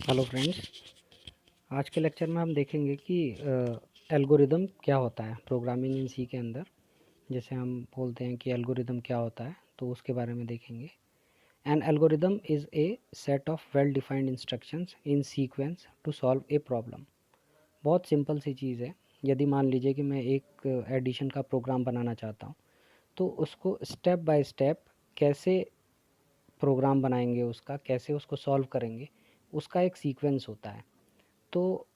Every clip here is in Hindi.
Hello friends. आज के लेक्चर में हम देखेंगे कि एल्गोरिदम क्या होता है प्रोग्रामिंग इन सी के अंदर। जैसे हम बोलते हैं कि एल्गोरिदम क्या होता है, तो उसके बारे में देखेंगे। An algorithm is a set of well defined instructions in sequence to solve a problem. बहुत सिंपल सी चीज़ है। यदि मान लीजिए कि मैं एक एडिशन का प्रोग्राम बनाना चाहता हूँ, तो उसको स्टेप बाय स्टेप कैसे प्रोग्राम बनाएंगे, उसका कैसे उसको सॉल्व करेंगे, उसका एक सीक्वेंस होता है। तो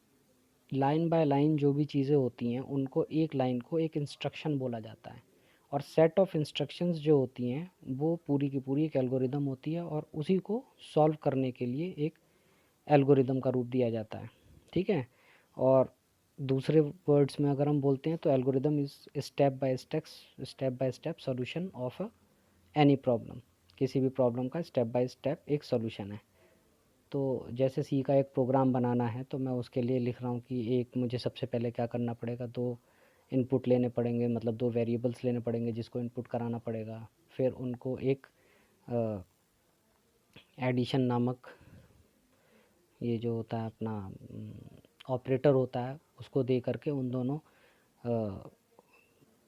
लाइन बाय लाइन जो भी चीज़ें होती हैं उनको, एक लाइन को एक इंस्ट्रक्शन बोला जाता है। और सेट ऑफ इंस्ट्रक्शंस जो होती हैं वो पूरी की पूरी एक एल्गोरिदम होती है, और उसी को सॉल्व करने के लिए एक एल्गोरिदम का रूप दिया जाता है। ठीक है। और दूसरे वर्ड्स में अगर हम बोलते हैं तो algorithm is step by step solution of any problem. किसी भी प्रॉब्लम का स्टेप बाय स्टेप एक सॉल्यूशन है। तो जैसे सी का एक प्रोग्राम बनाना है, तो मैं उसके लिए लिख रहा हूँ कि एक मुझे सबसे पहले क्या करना पड़ेगा, दो इनपुट लेने पड़ेंगे, मतलब दो वेरिएबल्स लेने पड़ेंगे जिसको इनपुट कराना पड़ेगा। फिर उनको एक एडिशन नामक ये जो होता है अपना ऑपरेटर होता है, उसको दे करके उन दोनों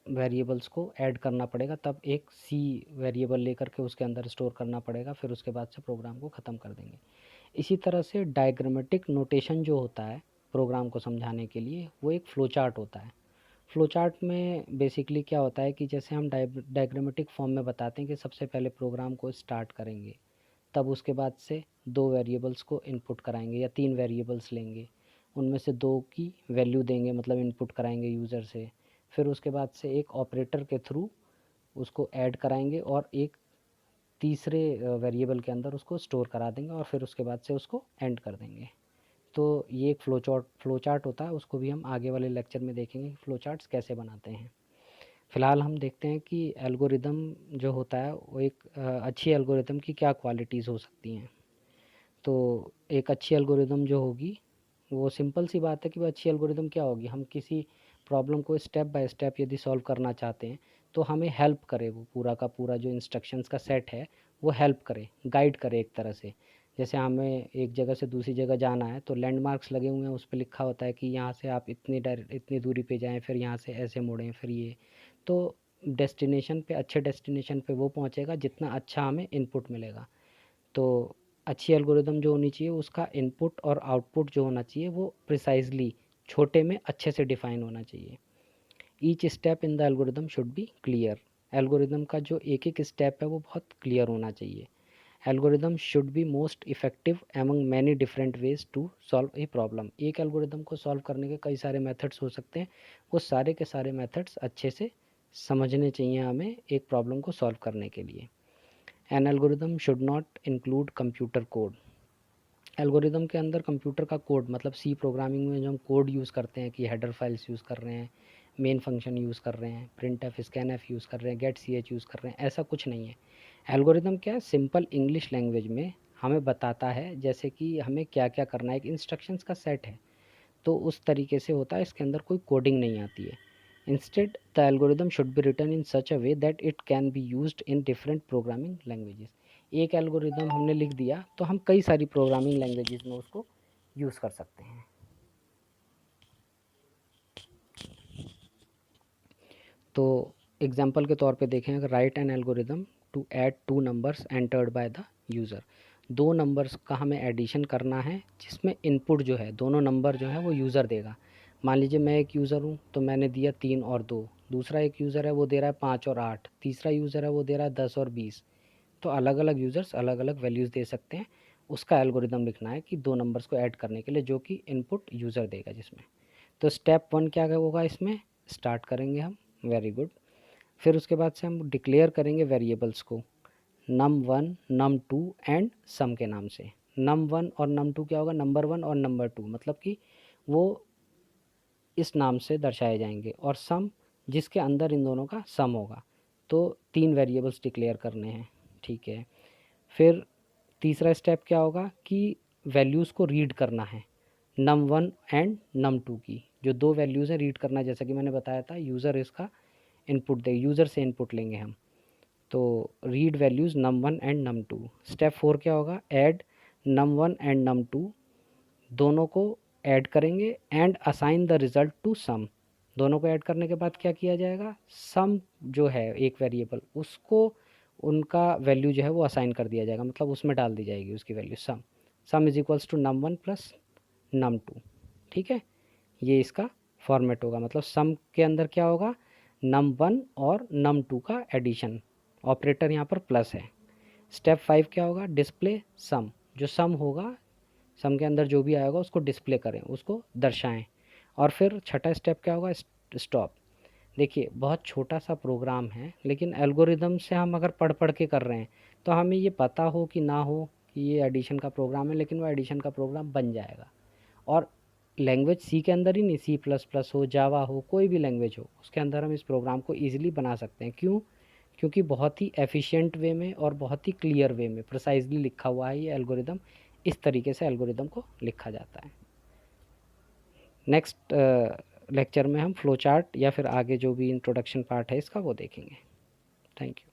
वेरिएबल्स को ऐड करना पड़ेगा, तब एक सी वेरिएबल लेकर के उसके अंदर स्टोर करना पड़ेगा। फिर उसके बाद से प्रोग्राम को ख़त्म कर देंगे। इसी तरह से डायग्रामेटिक नोटेशन जो होता है प्रोग्राम को समझाने के लिए, वो एक फ़्लो चार्ट होता है। फ़्लो चार्ट में बेसिकली क्या होता है कि जैसे हम डायग्रामेटिक फॉर्म में बताते हैं कि सबसे पहले प्रोग्राम को स्टार्ट करेंगे, तब उसके बाद से दो वेरिएबल्स को इनपुट कराएंगे या तीन वेरिएबल्स लेंगे, उनमें से दो की वैल्यू देंगे, मतलब इनपुट कराएंगे यूज़र से। फिर उसके बाद से एक ऑपरेटर के थ्रू उसको ऐड कराएंगे और एक तीसरे वेरिएबल के अंदर उसको स्टोर करा देंगे, और फिर उसके बाद से उसको एंड कर देंगे। तो ये एक फ़्लो चार्ट होता है। उसको भी हम आगे वाले लेक्चर में देखेंगे कि फ़्लो चार्ट्स कैसे बनाते हैं। फ़िलहाल हम देखते हैं कि एल्गोरिदम जो होता है वो एक अच्छी एल्गोरिदम की क्या क्वालिटीज़ हो सकती हैं। तो एक अच्छी एल्गोरिदम जो होगी, वो सिंपल सी बात है कि वो अच्छी एल्गोरिदम क्या होगी। हम किसी प्रॉब्लम को स्टेप बाय स्टेप यदि सॉल्व करना चाहते हैं, तो हमें हेल्प करे, वो पूरा का पूरा जो इंस्ट्रक्शंस का सेट है वो हेल्प करे, गाइड करे एक तरह से। जैसे हमें एक जगह से दूसरी जगह जाना है, तो लैंडमार्क्स लगे हुए हैं, उस पर लिखा होता है कि यहाँ से आप इतनी दूरी पे जाएं, फिर यहाँ से ऐसे मुड़ें, फिर ये। तो डेस्टिनेशन पे, अच्छे डेस्टिनेशन पे वो पहुँचेगा जितना अच्छा हमें इनपुट मिलेगा। तो अच्छी एल्गोरिदम जो होनी चाहिए, उसका इनपुट और आउटपुट जो होना चाहिए वो प्रिसाइजली छोटे में अच्छे से डिफाइन होना चाहिए। Each step in the algorithm should B clear. Algorithm का जो एक एक स्टेप है वो बहुत क्लियर होना चाहिए। Algorithm should be most effective among many different ways to solve a problem. एक एल्गोरिदम को सॉल्व करने के कई सारे मेथड्स हो सकते हैं, वो सारे के सारे मेथड्स अच्छे से समझने चाहिए हमें एक प्रॉब्लम को सॉल्व करने के लिए। N algorithm should not include computer code. Algorithm के अंदर कंप्यूटर का कोड, मतलब सी प्रोग्रामिंग में जो हम कोड यूज़ करते हैं कि हेडर फाइल्स यूज़ कर रहे हैं, मेन फंक्शन यूज़ कर रहे हैं, print F scan F use कर रहे हैं, गेट सी एच यूज़ कर रहे हैं, ऐसा कुछ नहीं है। एल्गोरिदम क्या है, सिंपल इंग्लिश लैंग्वेज में हमें बताता है जैसे कि हमें क्या क्या करना है। एक इंस्ट्रक्शंस का सेट है, तो उस तरीके से होता है, इसके अंदर कोई कोडिंग नहीं आती है। Instead the algorithm should be written in such a way that it can be used in different programming languages. एक एल्गोरिदम हमने लिख दिया तो हम कई सारी प्रोग्रामिंग लैंग्वेजेस में उसको यूज़ कर सकते हैं। तो एग्जांपल के तौर पे देखें, अगर write an algorithm to add two numbers entered by the user. दो नंबर्स का हमें एडिशन करना है, जिसमें इनपुट जो है, दोनों नंबर जो है वो यूज़र देगा। मान लीजिए मैं एक यूज़र हूँ, तो मैंने दिया 3 और 2। दूसरा एक यूज़र है, वो दे रहा है 5 और 8। तीसरा यूज़र है, वो दे रहा है 10 और 20। तो अलग अलग यूज़र्स अलग अलग वैल्यूज़ दे सकते हैं। उसका एल्गोरिदम लिखना है कि दो नंबर्स को ऐड करने के लिए, जो कि इनपुट यूज़र देगा जिसमें। तो स्टेप 1 क्या होगा इसमें, स्टार्ट करेंगे हम। Very good. फिर उसके बाद से हम डिक्लेयर करेंगे वेरिएबल्स को, num1 num2 एंड सम के नाम से। num1 और num2 क्या होगा, नंबर 1 और नंबर 2, मतलब कि वो इस नाम से दर्शाए जाएंगे, और सम जिसके अंदर इन दोनों का सम होगा। तो तीन वेरिएबल्स डिक्लेयर करने हैं। ठीक है। फिर तीसरा स्टेप क्या होगा कि वैल्यूज़ को रीड करना है, num1 एंड num2 की जो दो वैल्यूज़ हैं रीड करना है। जैसा कि मैंने बताया था, यूज़र इसका इनपुट दे, यूज़र से इनपुट लेंगे हम। तो read values num1 and num2। Step 4 क्या होगा, ऐड num1 एंड num2 दोनों को ऐड करेंगे and assign the result to sum. दोनों को ऐड करने के बाद क्या किया जाएगा, सम जो है एक वेरिएबल, उसको उनका वैल्यू जो है वो असाइन कर दिया जाएगा, मतलब उसमें डाल दी जाएगी उसकी value sum. Sum is equals to num one plus num two. ठीक है, ये इसका फॉर्मेट होगा। मतलब सम के अंदर क्या होगा, नम वन और नम टू का एडिशन, ऑपरेटर यहाँ पर प्लस है। स्टेप 5 क्या होगा, डिस्प्ले सम। जो सम होगा, सम के अंदर जो भी आएगा उसको डिस्प्ले करें, उसको दर्शाएं। और फिर छठा स्टेप क्या होगा, स्टॉप। देखिए बहुत छोटा सा प्रोग्राम है, लेकिन एल्गोरिदम से हम अगर पढ़ पढ़ के कर रहे हैं तो हमें ये पता हो कि ना हो कि ये एडिशन का प्रोग्राम है, लेकिन वो एडिशन का प्रोग्राम बन जाएगा। और लैंग्वेज सी के अंदर ही नहीं, सी प्लस प्लस हो, जावा हो, कोई भी लैंग्वेज हो, उसके अंदर हम इस प्रोग्राम को ईजिली बना सकते हैं। क्यों, क्योंकि बहुत ही एफिशिएंट वे में और बहुत ही क्लियर वे में प्रिसाइजली लिखा हुआ है ये एल्गोरिदम। इस तरीके से एल्गोरिदम को लिखा जाता है। नेक्स्ट लेक्चर में हम फ्लो चार्ट या फिर आगे जो भी इंट्रोडक्शन पार्ट है इसका वो देखेंगे। Thank you.